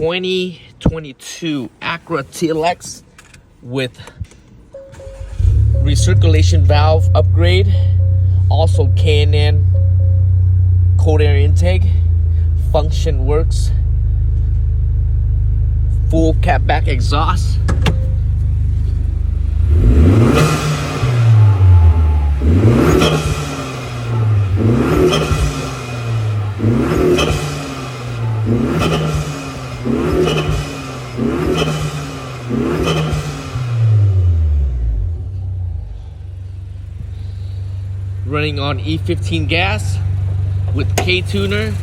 2022 Acura TLX with recirculation valve upgrade, also K&N cold air intake, function works, full catback exhaust. Running on E15 gas with K-tuner.